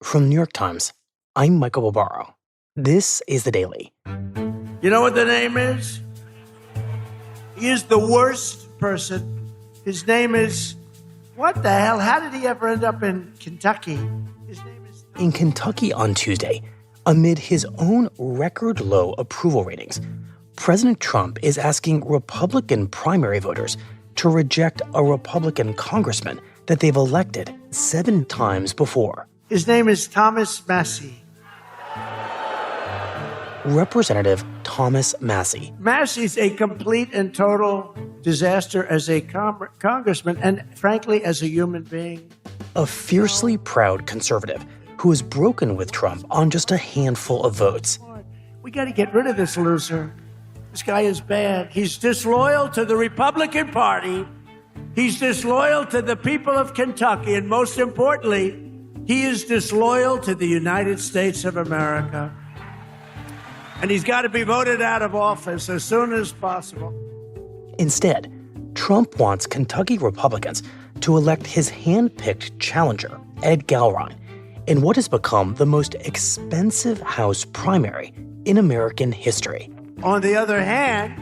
From the New York Times, I'm Michael Barbaro. This is The Daily. You know what the name is? He is the worst person. His name is... What the hell? How did he ever end up in Kentucky? His name is... In Kentucky on Tuesday, amid his own record-low approval ratings, President Trump is asking Republican primary voters to reject a Republican congressman that they've elected 7 times before. His name is Thomas Massie. Representative Thomas Massie. Massie's a complete and total disaster as a congressman and, frankly, as a human being. A fiercely proud conservative who has broken with Trump on just a handful of votes. We got to get rid of this loser. This guy is bad. He's disloyal to the Republican Party. He's disloyal to the people of Kentucky. And most importantly, he is disloyal to the United States of America. And he's got to be voted out of office as soon as possible. Instead, Trump wants Kentucky Republicans to elect his hand-picked challenger, Ed Galrine, in what has become the most expensive House primary in American history. On the other hand,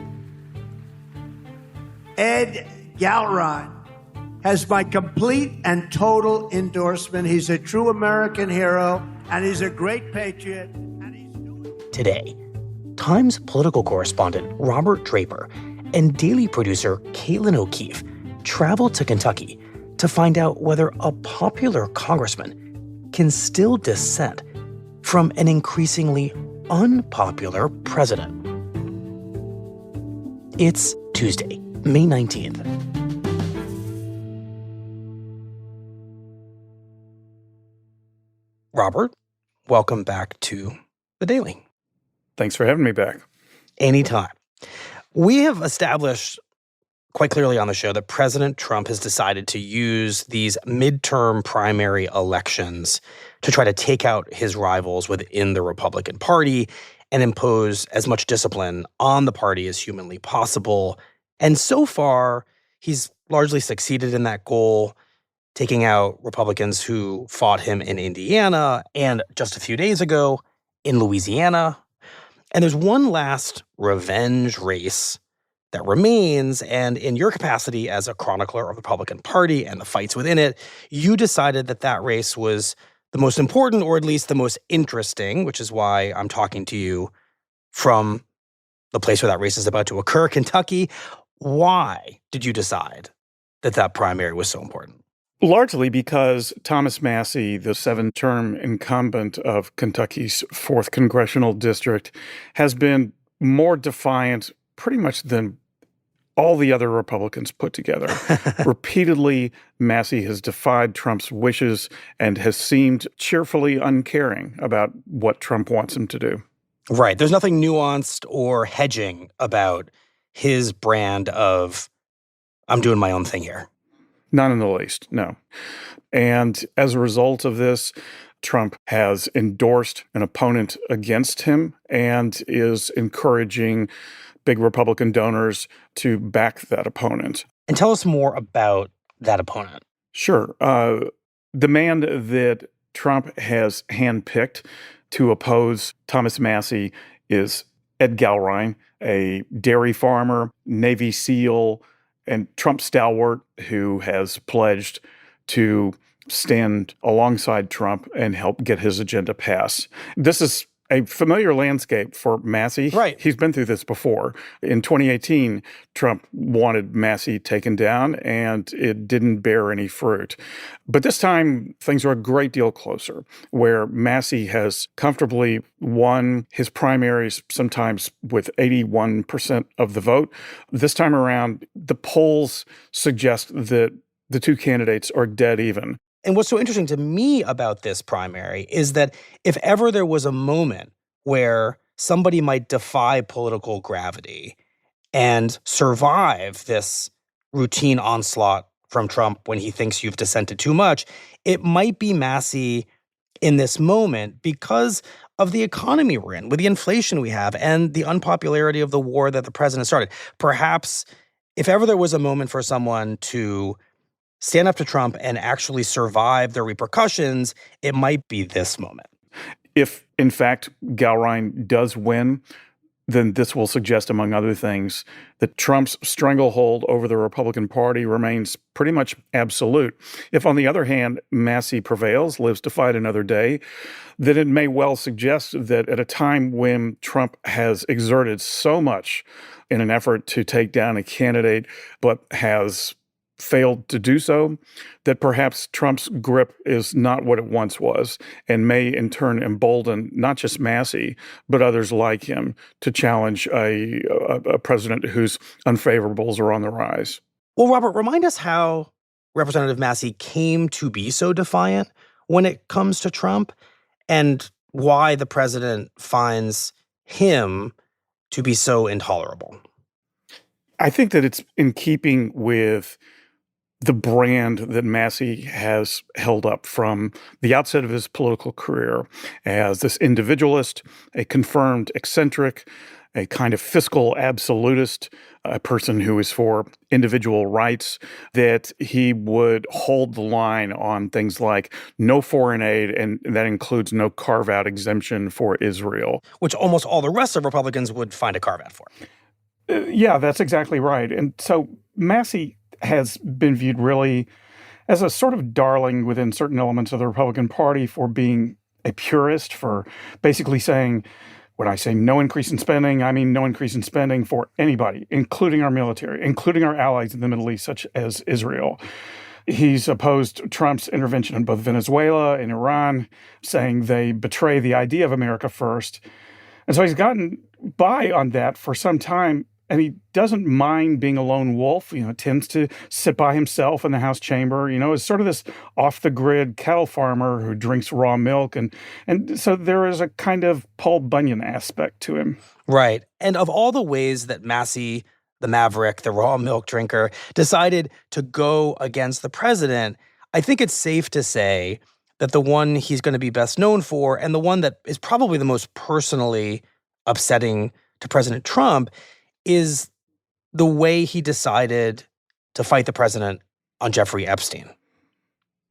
Ed Galrine has my complete and total endorsement. He's a true American hero, and he's a great patriot. Today, Times political correspondent Robert Draper and Daily producer Caitlin O'Keefe traveled to Kentucky to find out whether a popular congressman can still dissent from an increasingly unpopular president. It's Tuesday, May 19th. Robert, welcome back to The Daily. Thanks for having me back. Anytime. We have established quite clearly on the show that President Trump has decided to use these midterm primary elections to try to take out his rivals within the Republican Party and impose as much discipline on the party as humanly possible. And so far, he's largely succeeded in that goal, taking out Republicans who fought him in Indiana and just a few days ago in Louisiana. And there's one last revenge race that remains, and in your capacity as a chronicler of the Republican Party and the fights within it, you decided that that race was the most important, or at least the most interesting, which is why I'm talking to you from the place where that race is about to occur, Kentucky. Why did you decide that that primary was so important? Largely because Thomas Massie, the 7-term incumbent of Kentucky's 4th congressional district, has been more defiant pretty much than all the other Republicans put together. Repeatedly, Massie has defied Trump's wishes and has seemed cheerfully uncaring about what Trump wants him to do. Right. There's nothing nuanced or hedging about his brand of, I'm doing my own thing here. Not in the least, no. And as a result of this, Trump has endorsed an opponent against him and is encouraging big Republican donors to back that opponent. And tell us more about that opponent. Sure. The man that Trump has handpicked to oppose Thomas Massie is Ed Galrine, a dairy farmer, Navy SEAL, and Trump stalwart who has pledged to stand alongside Trump and help get his agenda passed. This is a familiar landscape for Massie. Right. He's been through this before. In 2018, Trump wanted Massie taken down, and it didn't bear any fruit. But this time, things are a great deal closer, where Massie has comfortably won his primaries, sometimes with 81% of the vote. This time around, the polls suggest that the two candidates are dead even. And what's so interesting to me about this primary is that if ever there was a moment where somebody might defy political gravity and survive this routine onslaught from Trump when he thinks you've dissented too much, it might be Massie in this moment because of the economy we're in, with the inflation we have and the unpopularity of the war that the president started. Perhaps if ever there was a moment for someone to stand up to Trump and actually survive the repercussions, it might be this moment. If, in fact, Gowrine does win, then this will suggest, among other things, that Trump's stranglehold over the Republican Party remains pretty much absolute. If, on the other hand, Massie prevails, lives to fight another day, then it may well suggest that at a time when Trump has exerted so much in an effort to take down a candidate, but has failed to do so, that perhaps Trump's grip is not what it once was and may in turn embolden not just Massie, but others like him to challenge a president whose unfavorables are on the rise. Well, Robert, remind us how Representative Massie came to be so defiant when it comes to Trump and why the president finds him to be so intolerable. I think that it's in keeping with the brand that Massie has held up from the outset of his political career as this individualist, a confirmed eccentric, a kind of fiscal absolutist, a person who is for individual rights, that he would hold the line on things like no foreign aid, and that includes no carve-out exemption for Israel. Which almost all the rest of Republicans would find a carve-out for. Yeah, that's exactly right. And so Massie has been viewed really as a sort of darling within certain elements of the Republican Party for being a purist, for basically saying, when I say no increase in spending, I mean no increase in spending for anybody, including our military, including our allies in the Middle East, such as Israel. He's opposed Trump's intervention in both Venezuela and Iran, saying they betray the idea of America first. And so he's gotten by on that for some time. And he doesn't mind being a lone wolf, tends to sit by himself in the House chamber, is sort of this off-the-grid cattle farmer who drinks raw milk. And so there is a kind of Paul Bunyan aspect to him. Right. And of all the ways that Massie, the maverick, the raw milk drinker, decided to go against the president, I think it's safe to say that the one he's going to be best known for, and the one that is probably the most personally upsetting to President Trump, is the way he decided to fight the president on Jeffrey Epstein.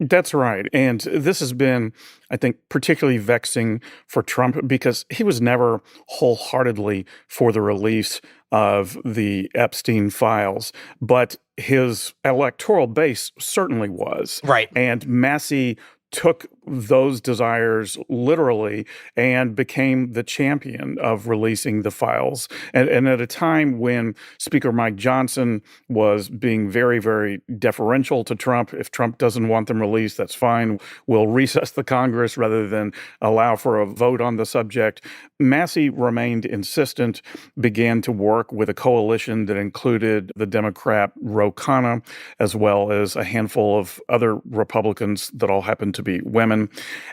That's right. And this has been, I think, particularly vexing for Trump because he was never wholeheartedly for the release of the Epstein files, but his electoral base certainly was. Right. And Massie took those desires literally and became the champion of releasing the files. And at a time when Speaker Mike Johnson was being very, very deferential to Trump, if Trump doesn't want them released, that's fine. We'll recess the Congress rather than allow for a vote on the subject. Massie remained insistent, began to work with a coalition that included the Democrat Ro Khanna, as well as a handful of other Republicans that all happened to be women,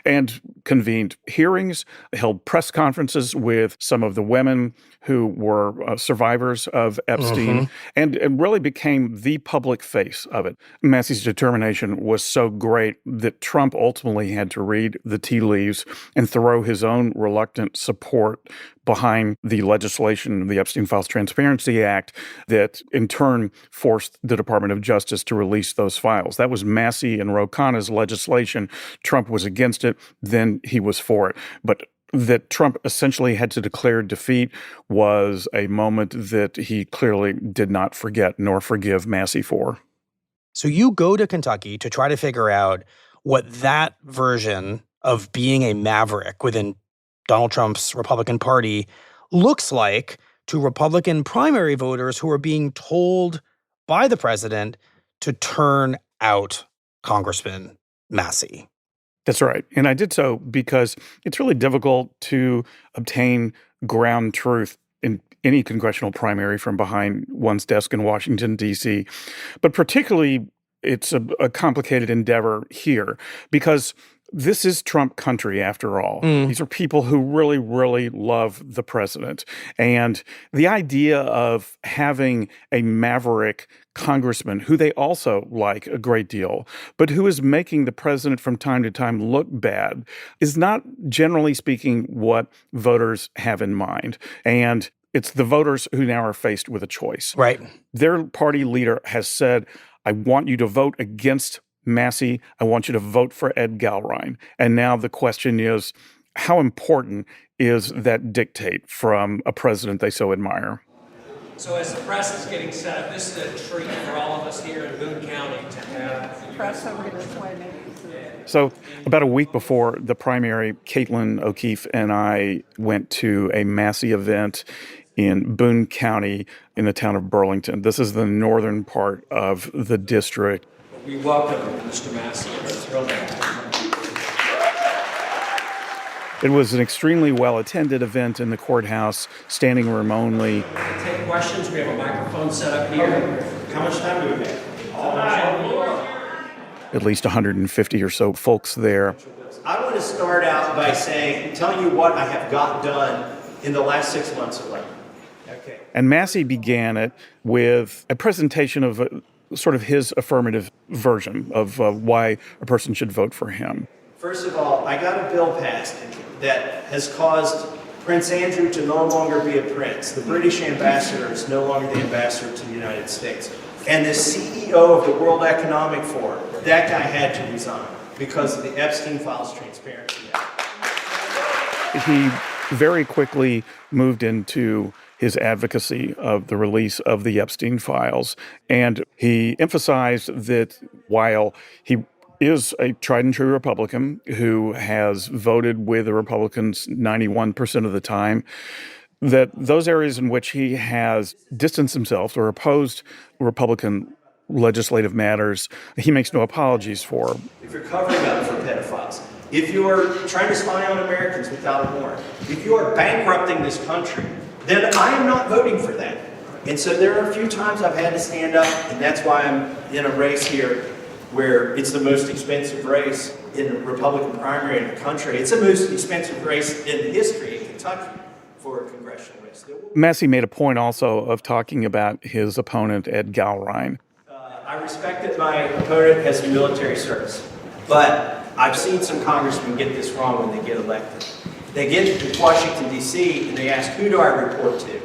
and convened hearings, held press conferences with some of the women who were survivors of Epstein, and really became the public face of it. Massie's determination was so great that Trump ultimately had to read the tea leaves and throw his own reluctant support behind the legislation, the Epstein Files Transparency Act, that in turn forced the Department of Justice to release those files. That was Massie and Ro Khanna's legislation. Trump was against it, then he was for it. But that Trump essentially had to declare defeat was a moment that he clearly did not forget nor forgive Massie for. So you go to Kentucky to try to figure out what that version of being a maverick within Donald Trump's Republican Party looks like to Republican primary voters who are being told by the president to turn out Congressman Massie. That's right. And I did so because it's really difficult to obtain ground truth in any congressional primary from behind one's desk in Washington, D.C. But particularly, it's a complicated endeavor here because this is Trump country, after all. These are people who really, really love the president. And the idea of having a maverick congressman who they also like a great deal, but who is making the president from time to time look bad, is not, generally speaking, what voters have in mind. And it's the voters who now are faced with a choice. Right. Their party leader has said, I want you to vote against Massie. I want you to vote for Ed Galrein. And now the question is, how important is that dictate from a president they so admire? So as the press is getting set up, this is a treat for all of us here in Boone County to have Press over this way, maybe. So about a week before the primary, Caitlin O'Keefe and I went to a Massie event in Boone County in the town of Burlington. This is the northern part of the district. We welcome Mr. Massie. We're thrilled to have him. It was an extremely well-attended event in the courthouse, standing room only. Take questions. We have a microphone set up here. How much time do we have? All night. At least 150 or so folks there. I want to start out by telling you what I have got done in the last 6 months of life. Okay. And Massie began it with a presentation of sort of his affirmative version of why a person should vote for him. First of all, I got a bill passed that has caused Prince Andrew to no longer be a prince. The British ambassador is no longer the ambassador to the United States. And the CEO of the World Economic Forum, that guy had to resign because of the Epstein Files Transparency Act. He very quickly moved into his advocacy of the release of the Epstein files. And he emphasized that while he is a tried and true Republican who has voted with the Republicans 91% of the time, that those areas in which he has distanced himself or opposed Republican legislative matters, he makes no apologies for. If you're covering up for pedophiles, if you are trying to spy on Americans without a warrant, if you are bankrupting this country, then I am not voting for that. And so there are a few times I've had to stand up, and that's why I'm in a race here where it's the most expensive race in the Republican primary in the country. It's the most expensive race in history in Kentucky for a congressional race. Massie made a point also of talking about his opponent, Ed Galrein. I respect that my opponent has military service, but I've seen some congressmen get this wrong when they get elected. They get to Washington, D.C., and they ask, who do I report to?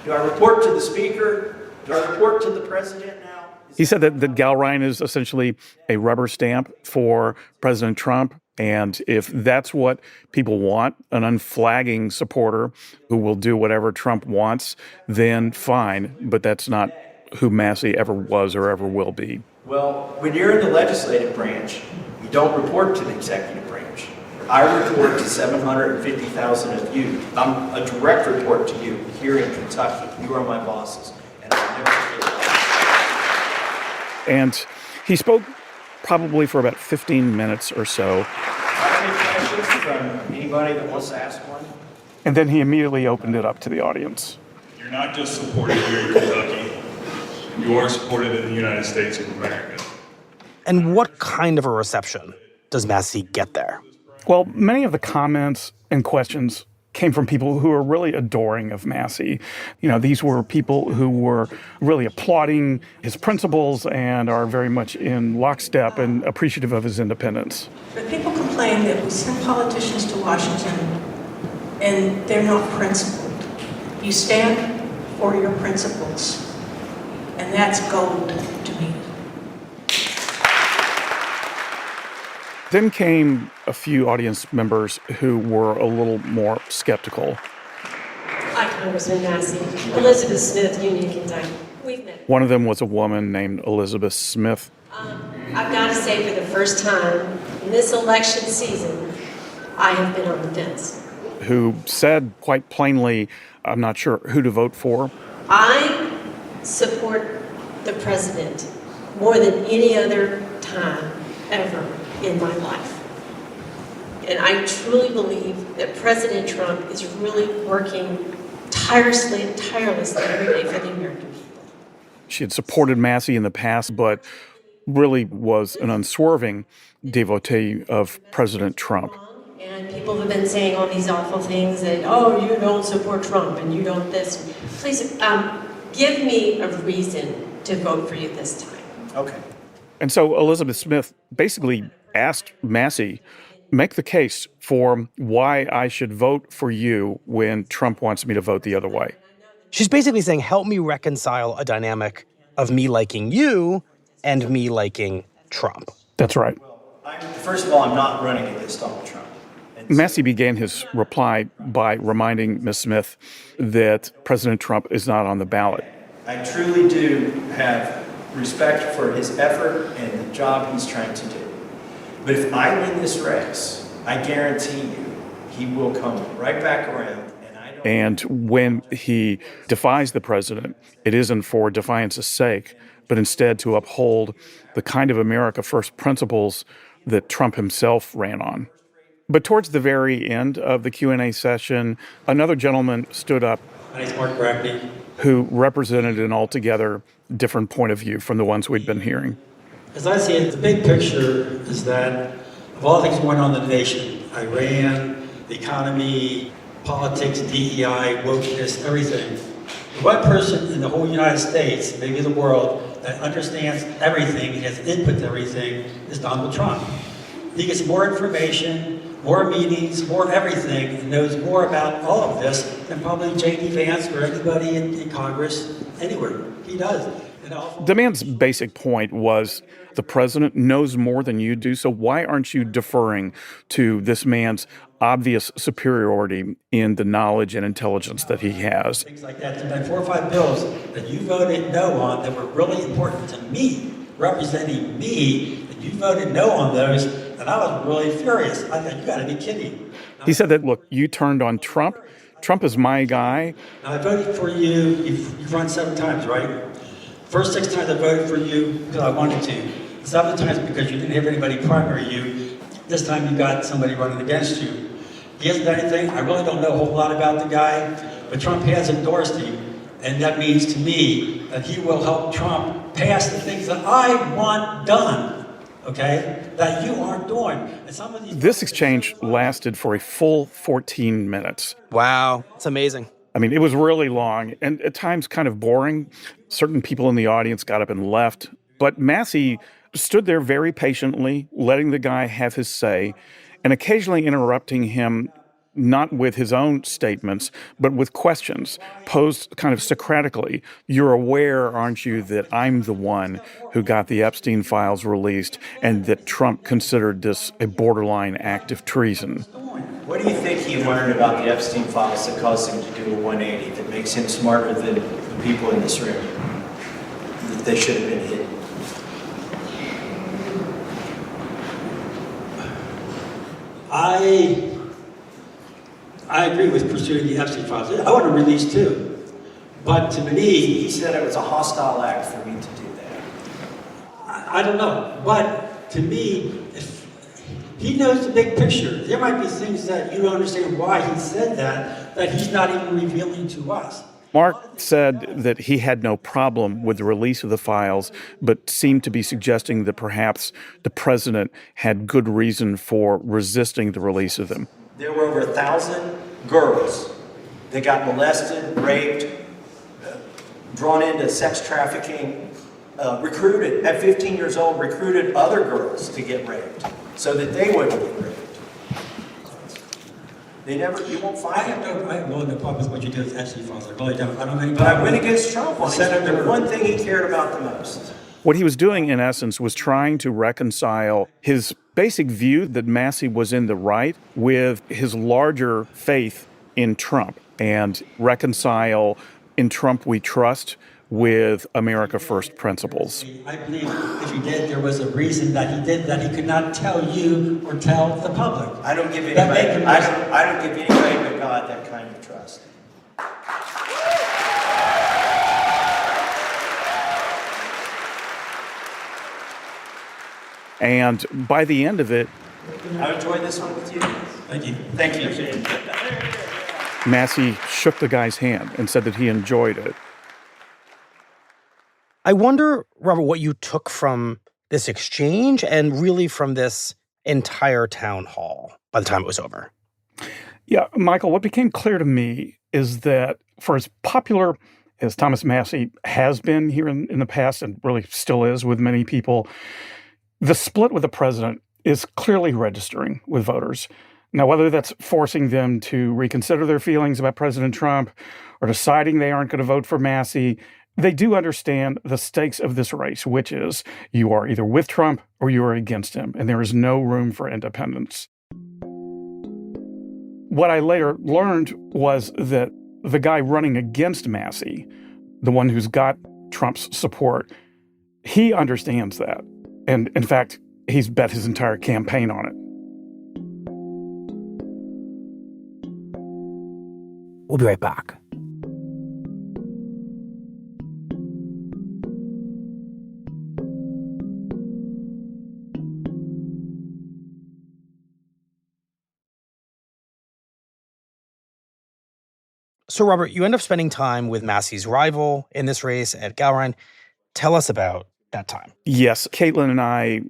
Do I report to the Speaker? Do I report to the President now? He said that Galrein is essentially a rubber stamp for President Trump. And if that's what people want, an unflagging supporter who will do whatever Trump wants, then fine. But that's not who Massie ever was or ever will be. Well, when you're in the legislative branch, you don't report to the executive branch. I report to 750,000 of you. I'm a direct report to you here in Kentucky. You are my bosses, and I'll never forget that. And he spoke probably for about 15 minutes or so. I take questions from anybody that wants to ask one. And then he immediately opened it up to the audience. You're not just supported here in Kentucky, you are supported in the United States of America. And what kind of a reception does Massie get there? Well, many of the comments and questions came from people who were really adoring of Massie. You know, these were people who were really applauding his principles and are very much in lockstep and appreciative of his independence. But people complain that we send politicians to Washington and they're not principled. You stand for your principles, and that's gold to me. Then came a few audience members who were a little more skeptical. Hi, Congressman Massie. Elizabeth Smith, Union, Kentucky. We've met. One of them was a woman named Elizabeth Smith. I've got to say, for the first time in this election season, I have been on the fence. Who said quite plainly, I'm not sure who to vote for. I support the president more than any other time ever in my life. And I truly believe that President Trump is really working tirelessly every day for the American people. She had supported Massie in the past, but really was an unswerving devotee of President Trump. And people have been saying all these awful things that, oh, you don't support Trump and you don't this. Please give me a reason to vote for you this time. Okay. And so Elizabeth Smith basically asked Massie, make the case for why I should vote for you when Trump wants me to vote the other way. She's basically saying, help me reconcile a dynamic of me liking you and me liking Trump. That's right. First of all, I'm not running against Donald Trump. Massie began his reply by reminding Ms. Smith that President Trump is not on the ballot. I truly do have respect for his effort and the job he's trying to do. But if I win this race, I guarantee you he will come right back around. And when he defies the president, it isn't for defiance's sake, but instead to uphold the kind of America First principles that Trump himself ran on. But towards the very end of the Q&A session, another gentleman stood up who represented an altogether different point of view from the ones we'd been hearing. As I see it, the big picture is that of all things going on in the nation, Iran, the economy, politics, DEI, wokeness, everything, the one person in the whole United States, maybe the world, that understands everything and has input to everything is Donald Trump. He gets more information, more meetings, more everything, and knows more about all of this than probably J.D. Vance or anybody in Congress anywhere. He does. The man's basic point was the president knows more than you do, so why aren't you deferring to this man's obvious superiority in the knowledge and intelligence that he has? Things like that. There's been 4 or 5 bills that you voted no on that were really important to me, representing me, and you voted no on those, and I was really furious. I thought, you gotta be kidding. He said that, look, you turned on Trump. Trump is my guy. Now, I voted for you. You've run 7 times, right? First 6 times I voted for you because I wanted to. 7 times because you didn't have anybody primary you. This time you got somebody running against you. He hasn't done anything. I really don't know a whole lot about the guy, but Trump has endorsed him. And that means to me that he will help Trump pass the things that I want done, okay, that you aren't doing. And some of these This exchange lasted for a full 14 minutes. Wow, it's amazing. I mean, it was really long and at times kind of boring. Certain people in the audience got up and left. But Massie stood there very patiently, letting the guy have his say, and occasionally interrupting him, not with his own statements, but with questions posed kind of Socratically. You're aware, aren't you, that I'm the one who got the Epstein files released and that Trump considered this a borderline act of treason? What do you think he learned about the Epstein files that caused him to do a 180 that makes him smarter than the people in this room? That they should have been hidden. I agree with pursuing the Epstein files. I want to release too. But to me, He said it was a hostile act for me to do that. I don't know. But to me, if he knows the big picture, there might be things that you don't understand why he said that he's not even revealing to us. Mark said that he had no problem with the release of the files, but seemed to be suggesting that perhaps the president had good reason for resisting the release of them. There were over 1,000 girls that got molested, raped, drawn into sex trafficking, recruited, at 15 years old, recruited other girls to get raped so that they wouldn't get raped. You won't find I have no problem with what you did with Epstein files. I really don't. I don't think. But I went against Trump on the one thing he cared about the most. What he was doing, in essence, was trying to reconcile his basic view that Massie was in the right with his larger faith in Trump, and reconcile "In Trump We Trust" with America First principles. I believe if he did, there was a reason that he did that he could not tell you or tell the public. I don't give anybody. I don't give anybody but God that kind of trust. And by the end of it, I enjoyed this one with you. Thank you. Thank you. Massie shook the guy's hand and said that he enjoyed it. I wonder, Robert, what you took from this exchange and really from this entire town hall by the time it was over. Yeah, Michael, what became clear to me is that for as popular as Thomas Massie has been here in the past, and really still is with many people, the split with the president is clearly registering with voters. Now, whether that's forcing them to reconsider their feelings about President Trump or deciding they aren't going to vote for Massie, They do understand the stakes of this race, which is you are either with Trump or you are against him, and there is no room for independence. What I later learned was that the guy running against Massie, the one who's got Trump's support, he understands that. And in fact, he's bet his entire campaign on it. We'll be right back. So, Robert, you end up spending time with Massie's rival in this race at Gowrie. Tell us about that time. Yes, Caitlin and I,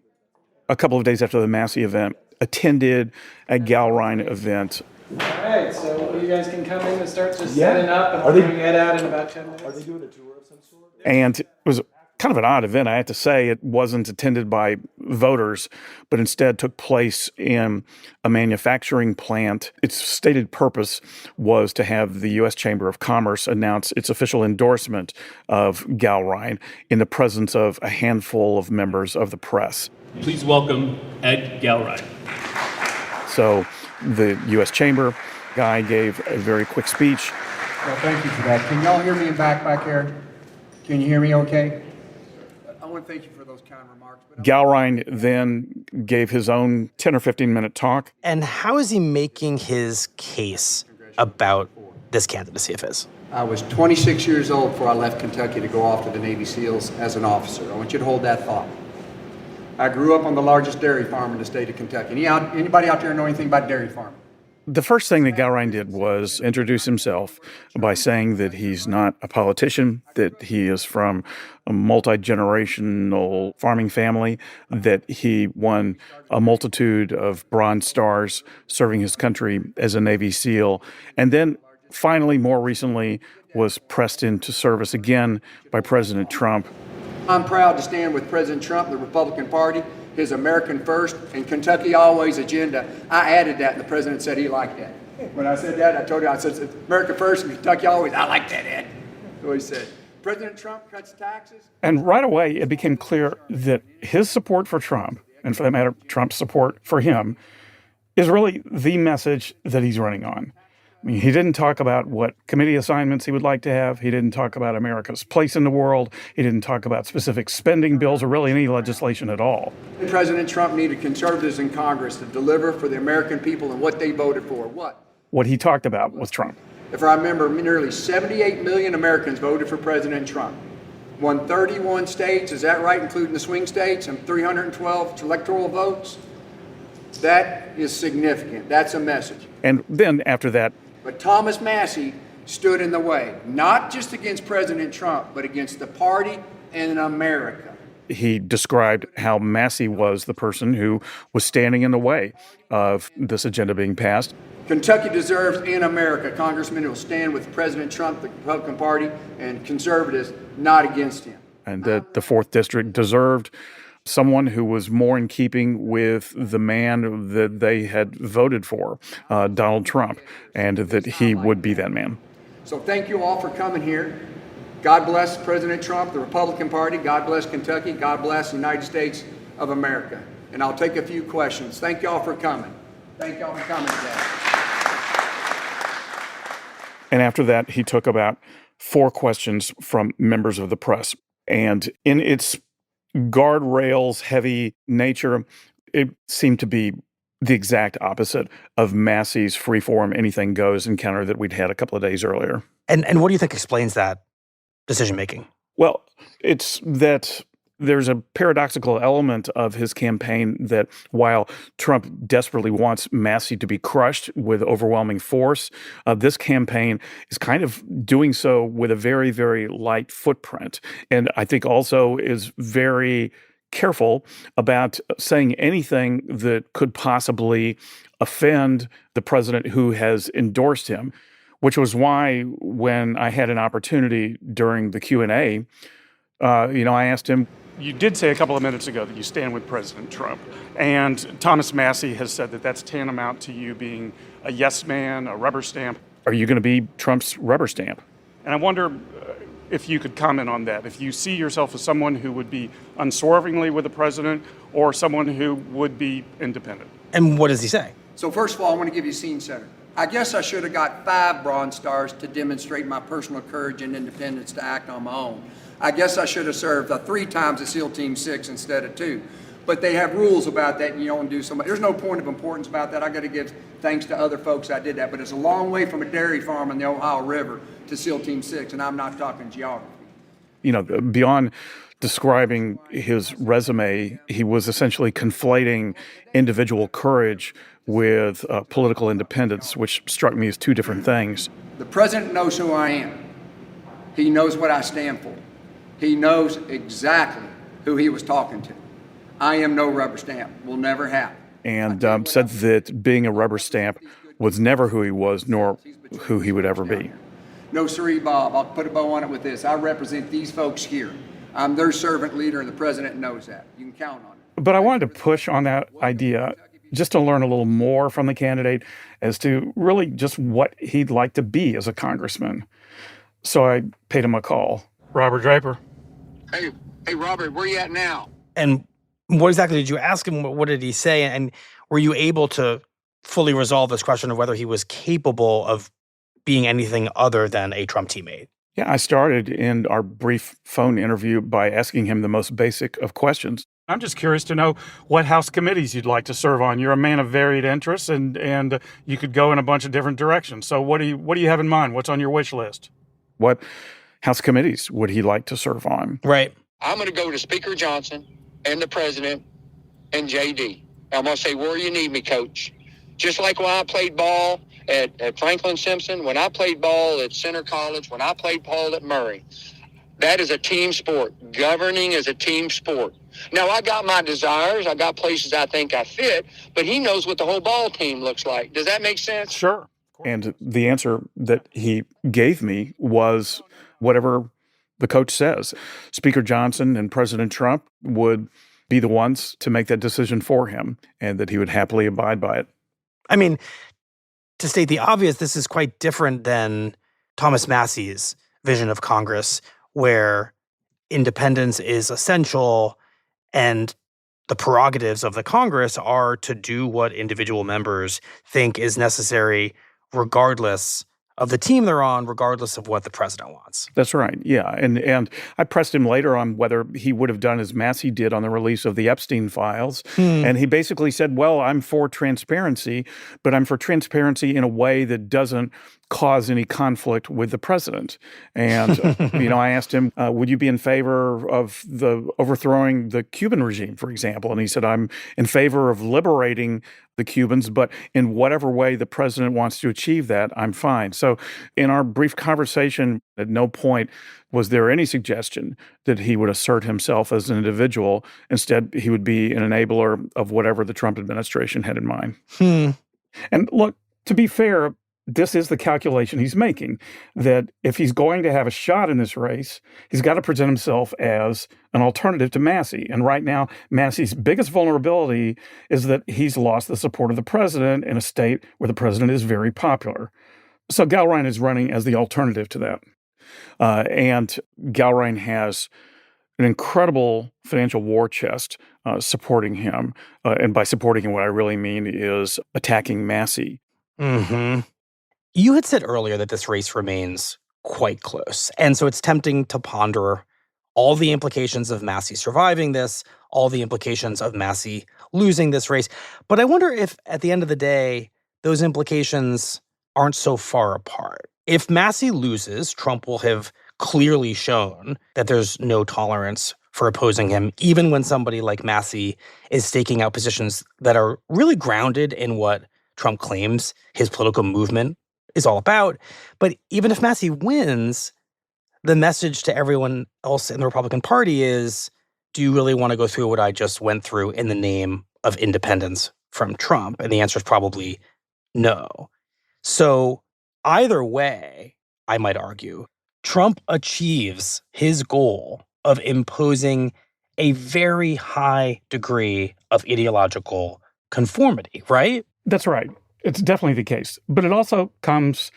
a couple of days after the Massie event, attended a Gowrie event. All right, so you guys can come in and start just setting up, and I'll head out in about 10 minutes. Are they doing a tour of some sort? And it was kind of an odd event, I have to say. It wasn't attended by voters, but instead took place in a manufacturing plant. Its stated purpose was to have the U.S. Chamber of Commerce announce its official endorsement of Gowrie in the presence of a handful of members of the press. Please welcome Ed Gowrie. So the U.S. Chamber guy gave a very quick speech. Well, thank you for that. Can y'all hear me in back here? Can you hear me okay? I want to thank you for those kind remarks. Gowrie then gave his own 10 or 15-minute talk. And how is he making his case about this candidacy of his? I was 26 years old before I left Kentucky to go off to the Navy SEALs as an officer. I want you to hold that thought. I grew up on the largest dairy farm in the state of Kentucky. Anybody out there know anything about dairy farming? The first thing that Gowrie did was introduce himself by saying that he's not a politician, that he is from a multi-generational farming family, that he won a multitude of Bronze Stars serving his country as a Navy SEAL, and then finally, more recently, was pressed into service again by President Trump. I'm proud to stand with President Trump, the Republican Party, his American First and Kentucky Always agenda. I added that, and the president said he liked that. When I said that, I told you, I said, America First and Kentucky Always. I like that, Ed. That's what he said. President Trump cuts taxes. And right away, it became clear that his support for Trump, and for that matter, Trump's support for him, is really the message that he's running on. I mean, he didn't talk about what committee assignments he would like to have. He didn't talk about America's place in the world. He didn't talk about specific spending bills or really any legislation at all. President Trump needed conservatives in Congress to deliver for the American people and what they voted for. What he talked about was Trump. If I remember, nearly 78 million Americans voted for President Trump. Won 31 states, is that right, including the swing states, and 312 electoral votes? That is significant. That's a message. And then after that, but Thomas Massie stood in the way, not just against President Trump, but against the party and America. He described how Massie was the person who was standing in the way of this agenda being passed. Kentucky deserves in America congressmen who will stand with President Trump, the Republican Party, and conservatives, not against him. And that the 4th District deserved someone who was more in keeping with the man that they had voted for, Donald Trump, and that he would be that man. So thank you all for coming here. God bless President Trump, the Republican Party. God bless Kentucky. God bless the United States of America. And I'll take a few questions. Thank you all for coming. Thank you all for coming today. And after that, he took about 4 questions from members of the press. And in its guardrails heavy nature, it seemed to be the exact opposite of Massie's freeform anything goes encounter that we'd had a couple of days earlier. And what do you think explains that decision making? Well, it's that there's a paradoxical element of his campaign that while Trump desperately wants Massie to be crushed with overwhelming force, this campaign is kind of doing so with a very, very light footprint. And I think also is very careful about saying anything that could possibly offend the president who has endorsed him, which was why when I had an opportunity during the Q&A, I asked him, you did say a couple of minutes ago that you stand with President Trump, and Thomas Massie has said that that's tantamount to you being a yes man, a rubber stamp. Are you going to be Trump's rubber stamp? And I wonder, if you could comment on that. If you see yourself as someone who would be unswervingly with the president or someone who would be independent. And what does he say? So first of all, I want to give you a scene setter. I guess I should have got 5 Bronze Stars to demonstrate my personal courage and independence to act on my own. I guess I should have served 3 times at SEAL Team 6 instead of 2. But they have rules about that, and you don't do so much. There's no point of importance about that. I got to give thanks to other folks I did that. But it's a long way from a dairy farm on the Ohio River to SEAL Team 6, and I'm not talking geography. You know, beyond describing his resume, he was essentially conflating individual courage with political independence, which struck me as 2 different things. The president knows who I am. He knows what I stand for. He knows exactly who he was talking to. I am no rubber stamp. Will never happen. And said that being a rubber stamp was never who he was, nor who he would ever be. No, sirree, Bob. I'll put a bow on it with this. I represent these folks here. I'm their servant leader, and the president knows that. You can count on it. But I wanted to push on that idea just to learn a little more from the candidate as to really just what he'd like to be as a congressman. So I paid him a call. Robert Draper. Hey, Robert, where you at now? And what exactly did you ask him? What did he say? And were you able to fully resolve this question of whether he was capable of being anything other than a Trump teammate? Yeah, I started in our brief phone interview by asking him the most basic of questions. I'm just curious to know what House committees you'd like to serve on. You're a man of varied interests, and you could go in a bunch of different directions. So what do you have in mind? What's on your wish list? What House committees would he like to serve on? Right. I'm going to go to Speaker Johnson and the president and JD. I'm going to say, where you need me, coach. Just like when I played ball at Franklin Simpson, when I played ball at Center College, when I played ball at Murray. That is a team sport. Governing is a team sport. Now, I got my desires. I got places I think I fit, but he knows what the whole ball team looks like. Does that make sense? Sure. And the answer that he gave me was whatever the coach says. Speaker Johnson and President Trump would be the ones to make that decision for him, and that he would happily abide by it. I mean, to state the obvious, this is quite different than Thomas Massie's vision of Congress, where independence is essential and the prerogatives of the Congress are to do what individual members think is necessary, regardless of the team they're on, regardless of what the president wants. That's right, yeah. And I pressed him later on whether he would have done as Massie did on the release of the Epstein files. And he basically said, well, I'm for transparency, but I'm for transparency in a way that doesn't cause any conflict with the president. And, I asked him, would you be in favor of the overthrowing the Cuban regime, for example? And he said, I'm in favor of liberating the Cubans, but in whatever way the president wants to achieve that, I'm fine. So in our brief conversation, at no point was there any suggestion that he would assert himself as an individual. Instead, he would be an enabler of whatever the Trump administration had in mind. And look, to be fair, this is the calculation he's making, that if he's going to have a shot in this race, he's got to present himself as an alternative to Massie. And right now, Massie's biggest vulnerability is that he's lost the support of the president in a state where the president is very popular. So Galrain is running as the alternative to that. And Galrain has an incredible financial war chest supporting him. And by supporting him, what I really mean is attacking Massie. You had said earlier that this race remains quite close. And so it's tempting to ponder all the implications of Massie surviving this, all the implications of Massie losing this race. But I wonder if at the end of the day, those implications aren't so far apart. If Massie loses, Trump will have clearly shown that there's no tolerance for opposing him, even when somebody like Massie is staking out positions that are really grounded in what Trump claims his political movement is all about. But even if Massie wins, the message to everyone else in the Republican Party is, do you really want to go through what I just went through in the name of independence from Trump? And the answer is probably no. So either way, I might argue, Trump achieves his goal of imposing a very high degree of ideological conformity, right? That's right. It's definitely the case. But it also comes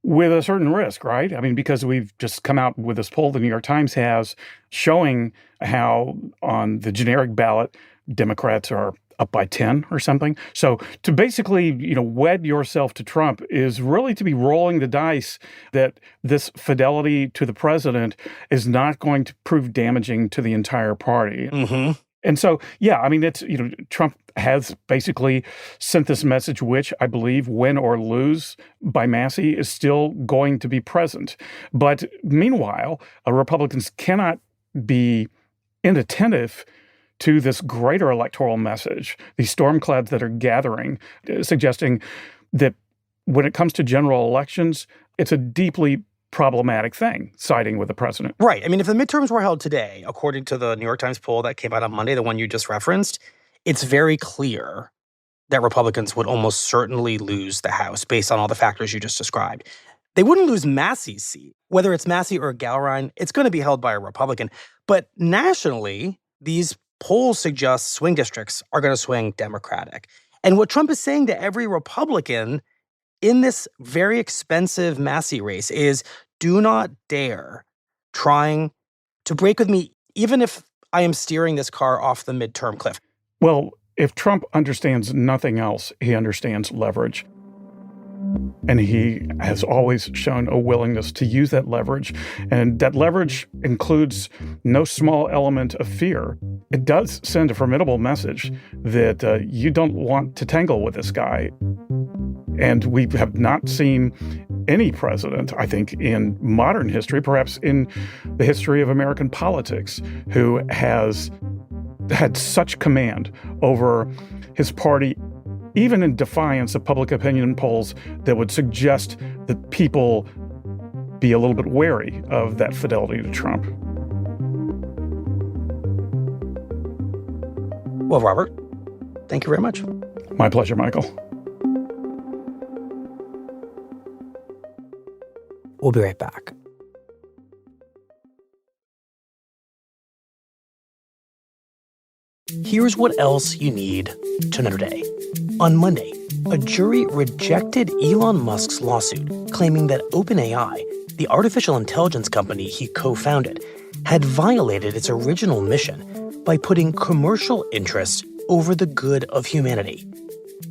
with a certain risk, right? I mean, because we've just come out with this poll the New York Times has showing how on the generic ballot, Democrats are up by 10 or something. So to basically, wed yourself to Trump is really to be rolling the dice that this fidelity to the president is not going to prove damaging to the entire party. Mm-hmm. And so, it's, Trump has basically sent this message, which I believe, win or lose by Massie, is still going to be present. But meanwhile, Republicans cannot be inattentive to this greater electoral message, these storm clouds that are gathering, suggesting that when it comes to general elections, it's a deeply problematic thing, siding with the president. Right. I mean, if the midterms were held today, according to the New York Times poll that came out on Monday, the one you just referenced, it's very clear that Republicans would almost certainly lose the House based on all the factors you just described. They wouldn't lose Massie's seat. Whether it's Massie or Gallrein, it's going to be held by a Republican. But nationally, these polls suggest swing districts are going to swing Democratic. And what Trump is saying to every Republican in this very expensive Massie race is, do not dare trying to break with me, even if I am steering this car off the midterm cliff. Well, if Trump understands nothing else, he understands leverage. And he has always shown a willingness to use that leverage. And that leverage includes no small element of fear. It does send a formidable message that you don't want to tangle with this guy. And we have not seen any president, I think, in modern history, perhaps in the history of American politics, who has had such command over his party, even in defiance of public opinion polls that would suggest that people be a little bit wary of that fidelity to Trump. Well, Robert, thank you very much. My pleasure, Michael. We'll be right back. Here's what else you need to know today. On Monday, a jury rejected Elon Musk's lawsuit claiming that OpenAI, the artificial intelligence company he co-founded, had violated its original mission by putting commercial interests over the good of humanity.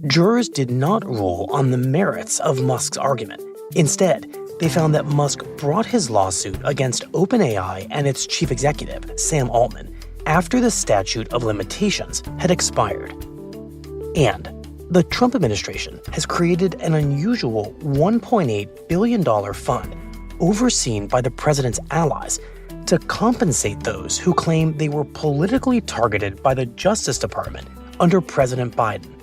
Jurors did not rule on the merits of Musk's argument. Instead, they found that Musk brought his lawsuit against OpenAI and its chief executive, Sam Altman, after the statute of limitations had expired. And the Trump administration has created an unusual $1.8 billion fund overseen by the president's allies to compensate those who claim they were politically targeted by the Justice Department under President Biden.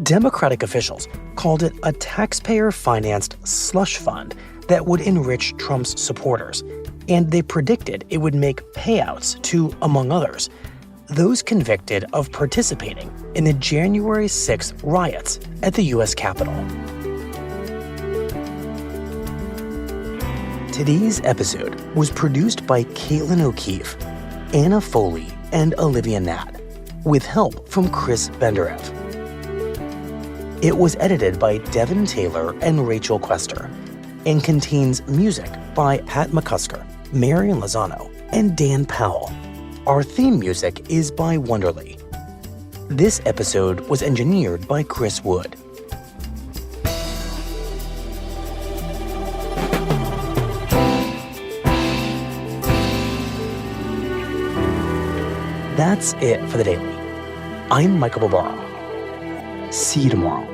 Democratic officials called it a taxpayer-financed slush fund that would enrich Trump's supporters, and they predicted it would make payouts to, among others, those convicted of participating in the January 6th riots at the U.S. Capitol. Today's episode was produced by Caitlin O'Keefe, Anna Foley, and Olivia Nat, with help from Chris Benderev. It was edited by Devin Taylor and Rachel Quester, and contains music by Pat McCusker, Marion Lozano, and Dan Powell. Our theme music is by Wonderly. This episode was engineered by Chris Wood. That's it for the Daily. I'm Michael Barbaro. See you tomorrow.